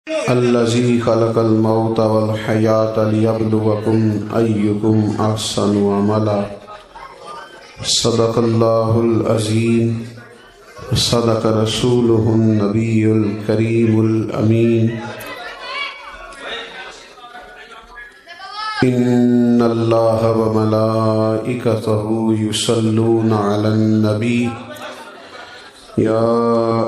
الذی خلق الموت والحیاة لیبلوکم ایکم احسن عملا صدق اللہ العظیم صدق رسولہ النبی الکریم الامین ان اللہ وملائکتہ یصلون علی النبی یا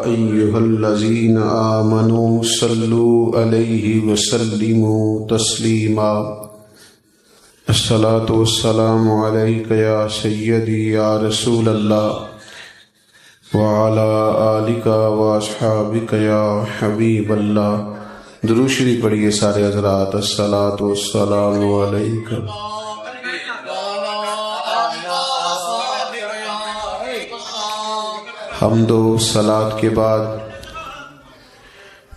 ایہا الذین آمنوا صلوا علیہ وسلموا تسلیما الصلاۃ والسلام علیک یا سیدی یا رسول اللہ وعلی آلک واصحابک یا حبیب اللہ۔ درود شریف پڑھیے سارے حضرات۔ الصلاۃ والسلام علیک۔ حمد و صلاۃ کے بعد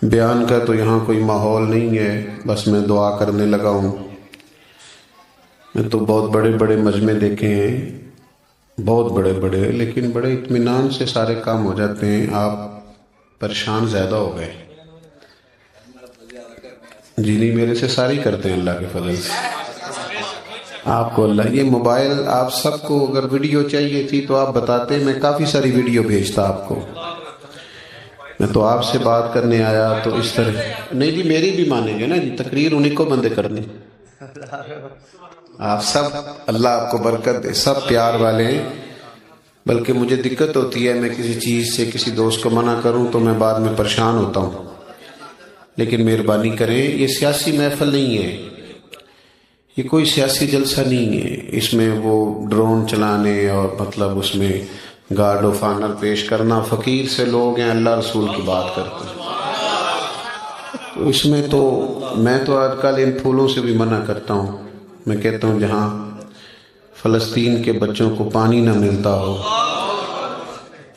بیان کا تو یہاں کوئی ماحول نہیں ہے، بس میں دعا کرنے لگا ہوں۔ میں تو بہت بڑے بڑے مجمع دیکھے ہیں، بہت بڑے بڑے، لیکن بڑے اطمینان سے سارے کام ہو جاتے ہیں۔ آپ پریشان زیادہ ہو گئے۔ جی نہیں، میرے سے ساری کرتے ہیں اللہ کے فضل سے۔ آپ کو اللہ، یہ موبائل آپ سب کو اگر ویڈیو چاہیے تھی تو آپ بتاتے، میں کافی ساری ویڈیو بھیجتا آپ کو۔ میں تو آپ سے بات کرنے آیا تو اس طرح نہیں جی، میری بھی مانیں گے نا جی، تقریر انہیں کو بندے کرنی۔ آپ سب، اللہ آپ کو برکت دے، سب پیار والے ہیں۔ بلکہ مجھے دقت ہوتی ہے، میں کسی چیز سے کسی دوست کو منع کروں تو میں بعد میں پریشان ہوتا ہوں۔ لیکن مہربانی کریں، یہ سیاسی محفل نہیں ہے، یہ کوئی سیاسی جلسہ نہیں ہے۔ اس میں وہ ڈرون چلانے اور مطلب اس میں گارڈ آف آنر پیش کرنا، فقیر سے لوگ ہیں، اللہ رسول کی بات کرتے ہیں۔ تو اس میں تو میں تو آج کل ان پھولوں سے بھی منع کرتا ہوں۔ میں کہتا ہوں جہاں فلسطین کے بچوں کو پانی نہ ملتا ہو،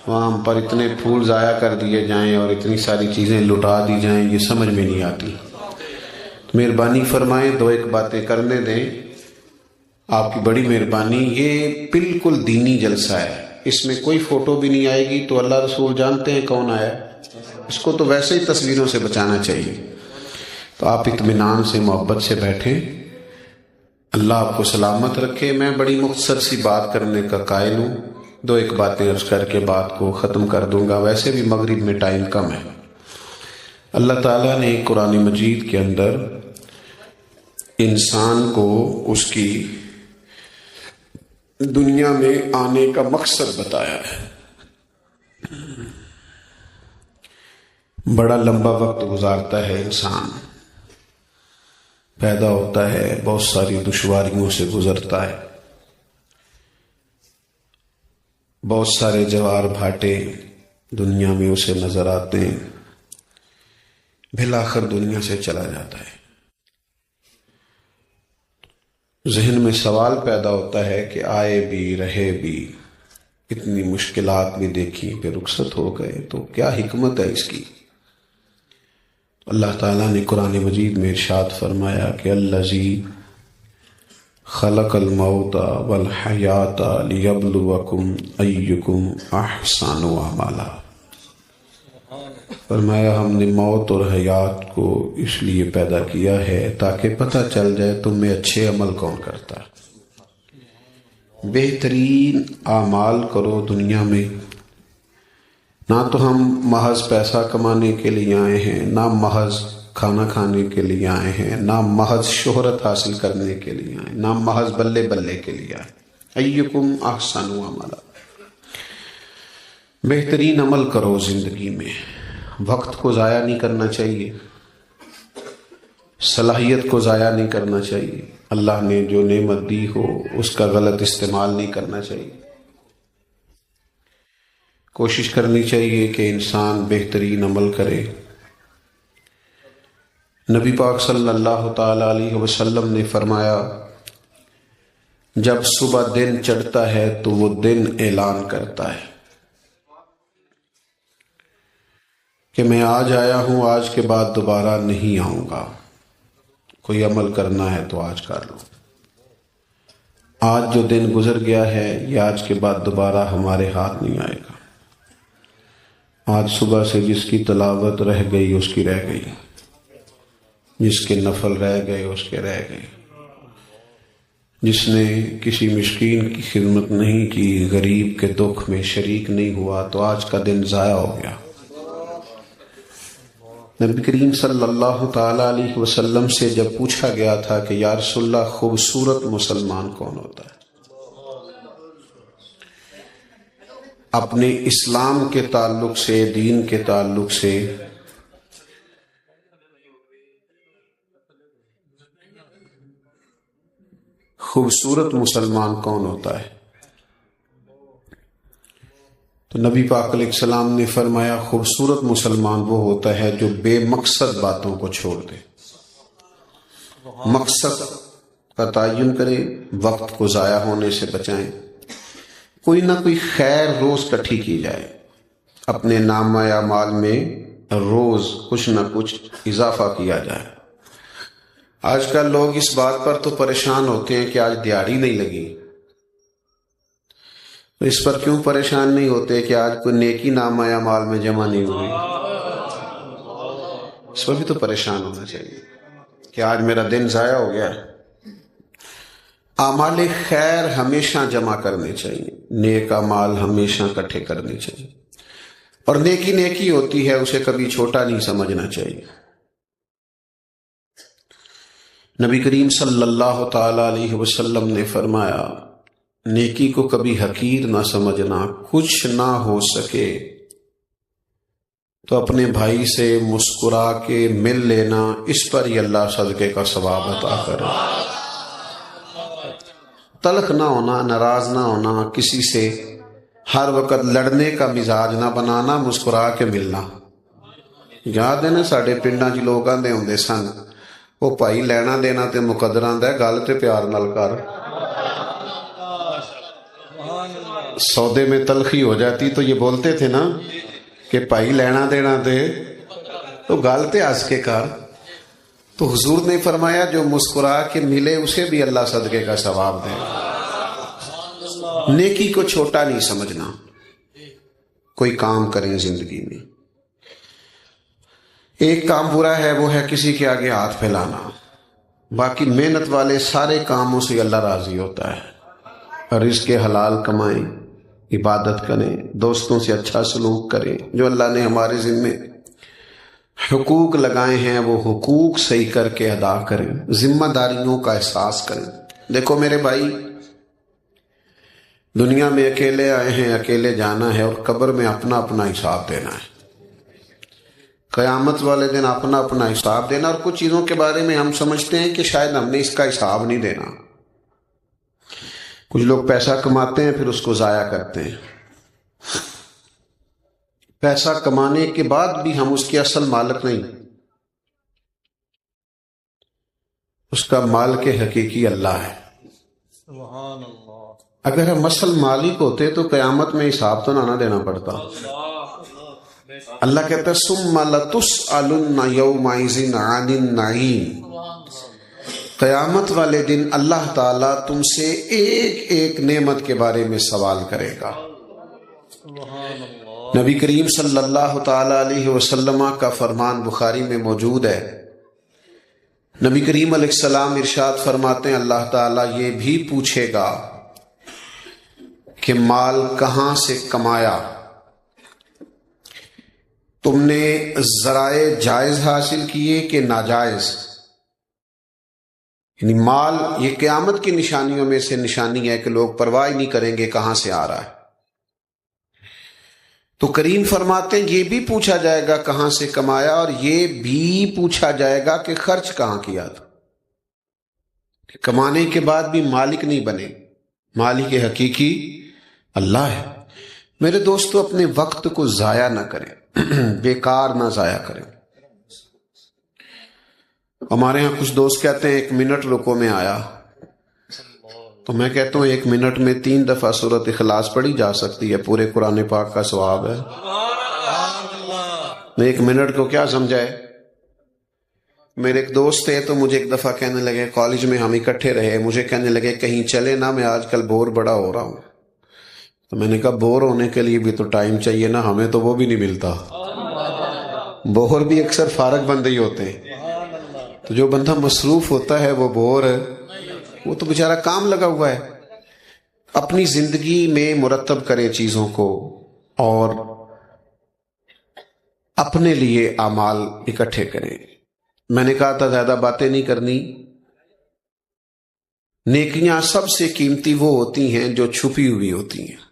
وہاں ہم پر اتنے پھول ضائع کر دیے جائیں اور اتنی ساری چیزیں لٹا دی جائیں، یہ سمجھ میں نہیں آتی۔ مہربانی فرمائیں، دو ایک باتیں کرنے دیں، آپ کی بڑی مہربانی۔ یہ بالکل دینی جلسہ ہے، اس میں کوئی فوٹو بھی نہیں آئے گی۔ تو اللہ رسول جانتے ہیں کون آیا، اس کو تو ویسے ہی تصویروں سے بچانا چاہیے۔ تو آپ اطمینان سے محبت سے بیٹھیں، اللہ آپ کو سلامت رکھے۔ میں بڑی مختصر سی بات کرنے کا قائل ہوں، دو ایک باتیں عرض کر کے بات کو ختم کر دوں گا، ویسے بھی مغرب میں ٹائم کم ہے۔ اللہ تعالیٰ نے قرآن مجید کے اندر انسان کو اس کی دنیا میں آنے کا مقصد بتایا ہے۔ بڑا لمبا وقت گزارتا ہے انسان، پیدا ہوتا ہے، بہت ساری دشواریوں سے گزرتا ہے، بہت سارے جوار بھاٹے دنیا میں اسے نظر آتے ہیں، بالآخر دنیا سے چلا جاتا ہے۔ ذہن میں سوال پیدا ہوتا ہے کہ آئے بھی رہے بھی، اتنی مشکلات بھی دیکھی، پھر رخصت ہو گئے، تو کیا حکمت ہے اس کی؟ اللہ تعالیٰ نے قرآن مجید میں ارشاد فرمایا کہ الذی خلق الموت والحیات لیبلوکم ایکم احسن عملا۔ فرمایا ہم نے موت اور حیات کو اس لیے پیدا کیا ہے تاکہ پتہ چل جائے تم میں اچھے عمل کون کرتا ہے۔ بہترین اعمال کرو دنیا میں، نہ تو ہم محض پیسہ کمانے کے لیے آئے ہیں، نہ محض کھانا کھانے کے لیے آئے ہیں، نہ محض شہرت حاصل کرنے کے لیے آئے، نہ محض بلے بلے کے لیے آئے۔ ایکم احسن عملا، بہترین عمل کرو زندگی میں۔ وقت کو ضائع نہیں کرنا چاہیے، صلاحیت کو ضائع نہیں کرنا چاہیے، اللہ نے جو نعمت دی ہو اس کا غلط استعمال نہیں کرنا چاہیے۔ کوشش کرنی چاہیے کہ انسان بہترین عمل کرے۔ نبی پاک صلی اللہ تعالی علیہ وسلم نے فرمایا، جب صبح دن چڑھتا ہے تو وہ دن اعلان کرتا ہے کہ میں آج آیا ہوں، آج کے بعد دوبارہ نہیں آؤں گا۔ کوئی عمل کرنا ہے تو آج کر لو۔ آج جو دن گزر گیا ہے یہ آج کے بعد دوبارہ ہمارے ہاتھ نہیں آئے گا۔ آج صبح سے جس کی تلاوت رہ گئی اس کی رہ گئی، جس کے نفل رہ گئے اس کے رہ گئے، جس نے کسی مسکین کی خدمت نہیں کی، غریب کے دکھ میں شریک نہیں ہوا، تو آج کا دن ضائع ہو گیا۔ نبی کریم صلی اللہ تعالی علیہ وسلم سے جب پوچھا گیا تھا کہ یا رسول اللہ خوبصورت مسلمان کون ہوتا ہے، اپنے اسلام کے تعلق سے، دین کے تعلق سے خوبصورت مسلمان کون ہوتا ہے؟ تو نبی پاک علیہ السلام نے فرمایا خوبصورت مسلمان وہ ہوتا ہے جو بے مقصد باتوں کو چھوڑ دے، مقصد کا تعین کرے، وقت کو ضائع ہونے سے بچائیں، کوئی نہ کوئی خیر روز اکٹھی کی جائے، اپنے نامہ اعمال میں روز کچھ نہ کچھ اضافہ کیا جائے۔ آج کل لوگ اس بات پر تو پریشان ہوتے ہیں کہ آج دیہڑی نہیں لگی، تو اس پر کیوں پریشان نہیں ہوتے کہ آج کوئی نیکی نامہ اعمال میں جمع نہیں ہوئی؟ اس پر بھی تو پریشان ہونا چاہیے کہ آج میرا دن ضائع ہو گیا۔ اعمال خیر ہمیشہ جمع کرنے چاہیے، نیک اعمال ہمیشہ اکٹھے کرنے چاہیے، اور نیکی نیکی ہوتی ہے، اسے کبھی چھوٹا نہیں سمجھنا چاہیے۔ نبی کریم صلی اللہ تعالی علیہ وسلم نے فرمایا نیکی کو کبھی حقیر نہ سمجھنا، کچھ نہ ہو سکے تو اپنے بھائی سے مسکرا کے مل لینا، اس پر ہی اللہ صدقے کا ثواب عطا کرے۔ تلخ نہ ہونا، ناراض نہ ہونا، کسی سے ہر وقت لڑنے کا مزاج نہ بنانا، مسکرا کے ملنا۔ یاد ہے نا ساڈے پنڈاں چ لوگ آندے ہوندے سن، وہ بھائی لینا دینا تے مقدراں دا گل تے پیار نال کر، سودے میں تلخی ہو جاتی تو یہ بولتے تھے نا کہ بھائی لینا دینا دے تو گل تے ہنس کے کر۔ تو حضور نے فرمایا جو مسکرا کے ملے اسے بھی اللہ صدقے کا ثواب دے۔ نیکی کو چھوٹا نہیں سمجھنا، کوئی کام کریں زندگی میں، ایک کام برا ہے وہ ہے کسی کے آگے ہاتھ پھیلانا، باقی محنت والے سارے کاموں سے اللہ راضی ہوتا ہے۔ رزق حلال کمائیں، عبادت کریں، دوستوں سے اچھا سلوک کریں، جو اللہ نے ہمارے ذمے حقوق لگائے ہیں وہ حقوق صحیح کر کے ادا کریں، ذمہ داریوں کا احساس کریں۔ دیکھو میرے بھائی، دنیا میں اکیلے آئے ہیں، اکیلے جانا ہے، اور قبر میں اپنا اپنا حساب دینا ہے۔ قیامت والے دن اپنا اپنا حساب دینا، اور کچھ چیزوں کے بارے میں ہم سمجھتے ہیں کہ شاید ہم نے اس کا حساب نہیں دینا۔ کچھ لوگ پیسہ کماتے ہیں پھر اس کو ضائع کرتے ہیں، پیسہ کمانے کے بعد بھی ہم اس کے اصل مالک نہیں، اس کا مالک حقیقی اللہ ہے۔ اگر ہم اصل مالک ہوتے تو قیامت میں حساب تو نہ دینا پڑتا۔ اللہ کہتا ہے ثم لتسألن یومئذ عن النعیم، قیامت والے دن اللہ تعالیٰ تم سے ایک ایک نعمت کے بارے میں سوال کرے گا۔ نبی کریم صلی اللہ تعالی علیہ وسلم کا فرمان بخاری میں موجود ہے۔ نبی کریم علیہ السلام ارشاد فرماتے ہیں اللہ تعالیٰ یہ بھی پوچھے گا کہ مال کہاں سے کمایا، تم نے ذرائع جائز حاصل کیے کہ ناجائز؟ یعنی مال یہ قیامت کی نشانیوں میں سے نشانی ہے کہ لوگ پرواہ نہیں کریں گے کہاں سے آ رہا ہے۔ تو کریم فرماتے ہیں یہ بھی پوچھا جائے گا کہاں سے کمایا، اور یہ بھی پوچھا جائے گا کہ خرچ کہاں کیا تھا۔ کمانے کے بعد بھی مالک نہیں بنے، مالک حقیقی اللہ ہے۔ میرے دوستو اپنے وقت کو ضائع نہ کریں، بیکار نہ ضائع کریں۔ ہمارے ہاں کچھ دوست کہتے ہیں 1 منٹ رکو میں آیا، تو میں کہتا ہوں 1 منٹ میں 3 دفعہ سورۃ اخلاص پڑھی جا سکتی ہے، پورے قرآن پاک کا ثواب ہے۔ 1 منٹ کو کیا سمجھائے؟ میرے ایک دوست تھے تو مجھے ایک دفعہ کہنے لگے، کالج میں ہم اکٹھے رہے، مجھے کہنے لگے کہیں چلے نا، میں آج کل بور بڑا ہو رہا ہوں۔ تو میں نے کہا بور ہونے کے لیے بھی تو ٹائم چاہیے نا، ہمیں تو وہ بھی نہیں ملتا۔ بور بھی اکثر فارغ بندے ہی ہوتے ہیں، تو جو بندہ مصروف ہوتا ہے وہ بور ہے، وہ تو بیچارہ کام لگا ہوا ہے. اپنی زندگی میں مرتب کریں چیزوں کو اور اپنے لیے اعمال اکٹھے کریں. میں نے کہا تھا زیادہ باتیں نہیں کرنی. نیکیاں سب سے قیمتی وہ ہوتی ہیں جو چھپی ہوئی ہوتی ہیں،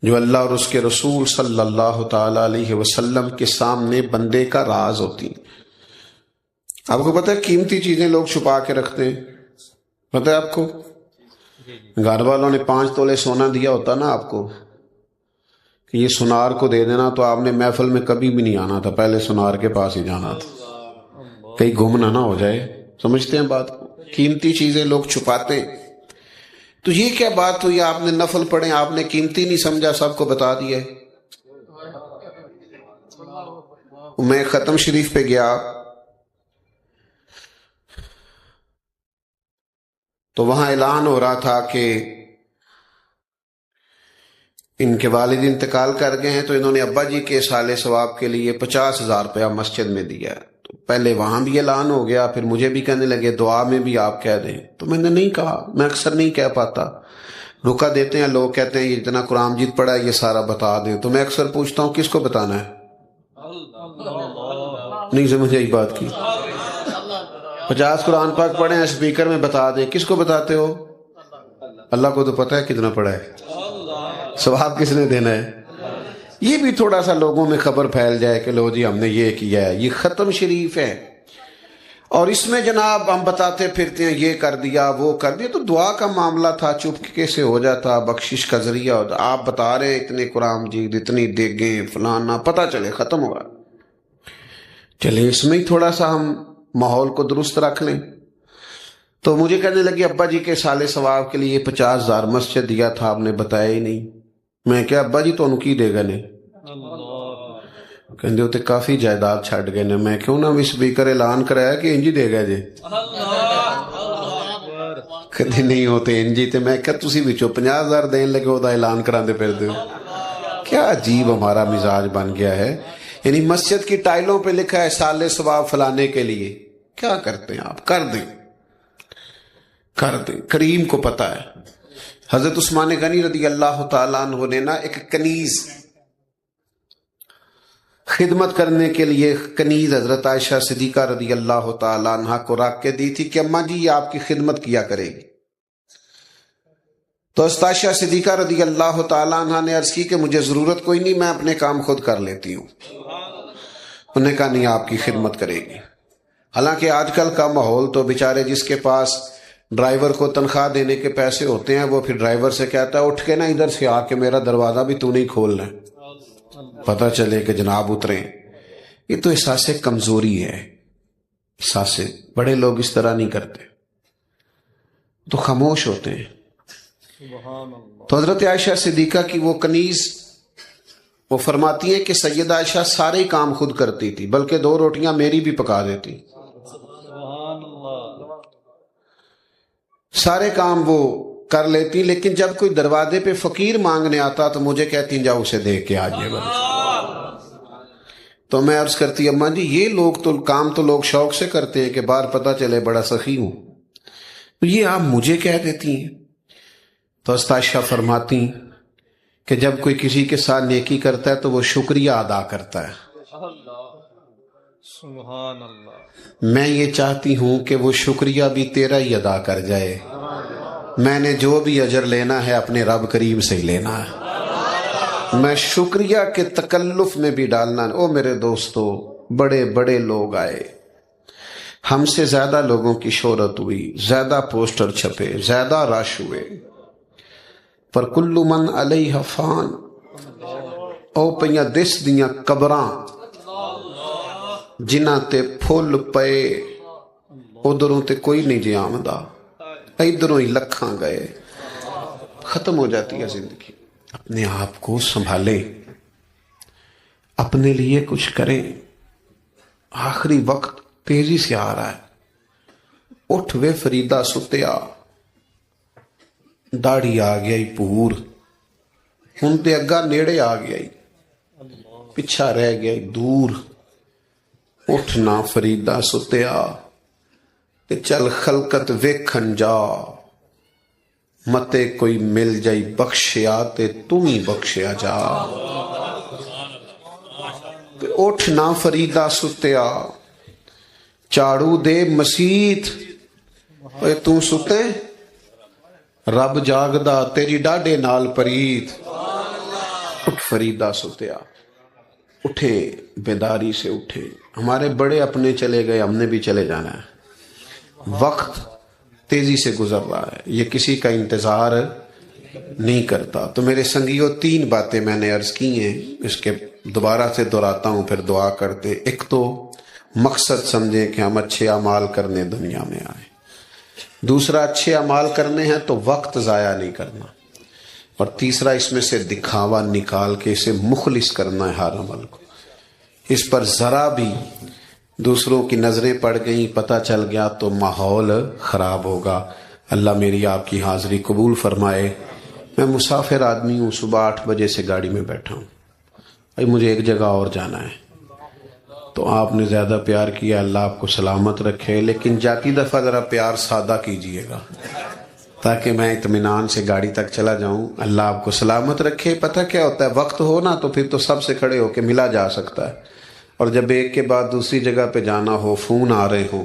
جو اللہ اور اس کے رسول صلی اللہ تعالی علیہ وسلم کے سامنے بندے کا راز ہوتی ہیں. آپ کو پتہ ہے قیمتی چیزیں لوگ چھپا کے رکھتے ہیں، پتہ ہے آپ کو؟ گھر والوں نے 5 تولے سونا دیا ہوتا نا آپ کو کہ یہ سنار کو دے دینا، تو آپ نے محفل میں کبھی بھی نہیں آنا تھا، پہلے سنار کے پاس ہی جانا تھا کہیں گم نہ ہو جائے. سمجھتے ہیں بات کو؟ قیمتی چیزیں لوگ چھپاتے ہیں. تو یہ کیا بات ہوئی؟ آپ نے نفل پڑھیں، آپ نے قیمتی نہیں سمجھا، سب کو بتا دیا. میں ختم شریف پہ گیا تو وہاں اعلان ہو رہا تھا کہ ان کے والد انتقال کر گئے ہیں، تو انہوں نے ابا جی کے سال ثواب کے لیے 50,000 روپیہ مسجد میں دیا. تو پہلے وہاں بھی اعلان ہو گیا، پھر مجھے بھی کہنے لگے دعا میں بھی آپ کہہ دیں. تو میں نے نہیں کہا، میں اکثر نہیں کہہ پاتا. رکا دیتے ہیں لوگ، کہتے ہیں یہ اتنا قرآن مجید پڑھا ہے یہ سارا بتا دیں. تو میں اکثر پوچھتا ہوں کس کو بتانا ہے؟ نہیں سمجھ آئی بات کی؟ 50 قرآن پاک پڑھے ہیں اسپیکر میں بتا دیں، کس کو بتاتے ہو؟ اللہ کو تو پتہ ہے کتنا پڑھا ہے، ثواب کس نے دینا ہے؟ یہ بھی تھوڑا سا لوگوں میں خبر پھیل جائے کہ لو جی ہم نے یہ کیا ہے. یہ ختم شریف ہے اور اس میں جناب ہم بتاتے پھرتے ہیں یہ کر دیا وہ کر دیا. تو دعا کا معاملہ تھا، چپکے سے ہو جاتا، بخشش کا ذریعہ ہوتا. آپ بتا رہے ہیں اتنے قرآن مجید، اتنی دیگیں فلانا، پتہ چلے ختم ہوا. چلے اس میں ہی تھوڑا سا ہم ماحول کو درست رکھ لیں. تو مجھے کہنے لگی ابا جی کے سال ثواب کے لیے 50,000 مسجد دیا تھا، آپ نے بتایا ہی نہیں. میں کیا ابا جی تو ان کی دے گا نہیں، کہندے ہوتے کافی جائیداد چھڈ گئے نے. میں کیوں نہ اسپیکر اعلان کرایا کہ انجی دے گا جی، کدی نہیں ہوتے انجی. تے میں کہ تسی وچوں 50,000 دین لگے وہ اعلان کراندے پھردے ہو. کیا عجیب ہمارا مزاج بن گیا ہے. یعنی مسجد کی ٹائلوں پہ لکھا ہے سال ثواب فلانے کے لیے. کیا کرتے ہیں آپ؟ کر دیں کر دیں، کریم کو پتہ ہے. حضرت عثمان غنی رضی اللہ تعالیٰ عنہ نے نا ایک کنیز خدمت کرنے کے لیے کنیز حضرت عائشہ صدیقہ رضی اللہ تعالیٰ عنہ کو رکھ کے دی تھی کہ اماں جی یہ آپ کی خدمت کیا کرے گی. تو حضرت عائشہ صدیقہ رضی اللہ تعالیٰ عنہ نے عرض کی کہ مجھے ضرورت کوئی نہیں، میں اپنے کام خود کر لیتی ہوں. انہوں نے کہا نہیں آپ کی خدمت کرے گی. حالانکہ آج کل کا ماحول تو بیچارے جس کے پاس ڈرائیور کو تنخواہ دینے کے پیسے ہوتے ہیں وہ پھر ڈرائیور سے کہتا ہے اٹھ کے نا ادھر سے آ کے میرا دروازہ بھی تو نہیں کھولنا، پتہ چلے کہ جناب اتریں. یہ تو احساس کمزوری ہے. احساس بڑے لوگ اس طرح نہیں کرتے، تو خاموش ہوتے ہیں. تو حضرت عائشہ صدیقہ کی وہ کنیز، وہ فرماتی ہیں کہ سیدہ عائشہ سارے کام خود کرتی تھی، بلکہ 2 روٹیاں میری بھی پکا دیتی. سارے کام وہ کر لیتی، لیکن جب کوئی دروازے پہ فقیر مانگنے آتا تو مجھے کہتی جاؤ اسے دیکھ کے آ جائے. تو میں عرض کرتی اماں جی یہ لوگ تو کام تو لوگ شوق سے کرتے ہیں کہ باہر پتہ چلے بڑا سخی ہوں، تو یہ آپ مجھے کہہ دیتی ہیں. تو عائشہ فرماتی کہ جب کوئی کسی کے ساتھ نیکی کرتا ہے تو وہ شکریہ ادا کرتا ہے. سبحان اللہ. میں یہ چاہتی ہوں کہ وہ شکریہ بھی تیرا ہی ادا کر جائے. میں نے جو بھی اجر لینا ہے اپنے رب کریم سے ہی لینا ہے، میں شکریہ کے تکلف میں بھی ڈالنا. او میرے دوستو، بڑے بڑے لوگ آئے، ہم سے زیادہ لوگوں کی شہرت ہوئی، زیادہ پوسٹر چھپے، زیادہ رش ہوئے، پر کل من علیہ فان. او پئیاں دس دیاں قبراں جنہاں تے پھول پے، ادھروں تے کوئی نہیں جی آمدہ، ادھروں ہی لکھاں گئے. ختم ہو جاتی ہے زندگی. اپنے آپ کو سنبھالیں، اپنے لیے کچھ کریں. آخری وقت تیزی سے آ رہا ہے. اٹھ وے فریدہ ستیا، داڑھی آ گئی پور، ہن تے اگا نیڑے آ گئی، پچھا رہ گیا دور. اٹھنا فریدا ستیا تے چل خلقت ویکھن جا، متے کوئی مل جائی بخشیا تے تم ہی بخشیا جا۔ اٹھنا فریدا ستیا، چاڑو دے مسیت، اے تو ستے رب جاگدا تیری ڈاڈے نال پریت۔ اٹھ فریدا ستیا، اٹھے بیداری سے اٹھے۔ ہمارے بڑے اپنے چلے گئے، ہم نے بھی چلے جانا ہے۔ وقت تیزی سے گزر رہا ہے، یہ کسی کا انتظار نہیں کرتا۔ تو میرے سنگیوں 3 باتیں میں نے عرض کی ہیں، اس کے دوبارہ سے دہراتا ہوں پھر دعا کرتے۔ ایک تو مقصد سمجھیں کہ ہم اچھے اعمال کرنے دنیا میں آئے۔ دوسرا، اچھے اعمال کرنے ہیں تو وقت ضائع نہیں کرنا۔ اور تیسرا، اس میں سے دکھاوا نکال کے اسے مخلص کرنا ہے ہر عمل کو۔ اس پر ذرا بھی دوسروں کی نظریں پڑ گئیں، پتہ چل گیا تو ماحول خراب ہوگا۔ اللہ میری آپ کی حاضری قبول فرمائے۔ میں مسافر آدمی ہوں، صبح 8 بجے سے گاڑی میں بیٹھا ہوں، مجھے ایک جگہ اور جانا ہے۔ تو آپ نے زیادہ پیار کیا، اللہ آپ کو سلامت رکھے، لیکن جاتی دفعہ ذرا پیار سادہ کیجئے گا تاکہ میں اطمینان سے گاڑی تک چلا جاؤں۔ اللہ آپ کو سلامت رکھے۔ پتہ کیا ہوتا ہے، وقت ہو نا تو پھر تو سب سے کھڑے ہو کے ملا جا سکتا ہے، اور جب ایک کے بعد دوسری جگہ پہ جانا ہو، فون آ رہے ہوں،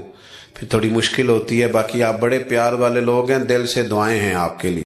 پھر تھوڑی مشکل ہوتی ہے۔ باقی آپ بڑے پیار والے لوگ ہیں، دل سے دعائیں ہیں آپ کے لیے۔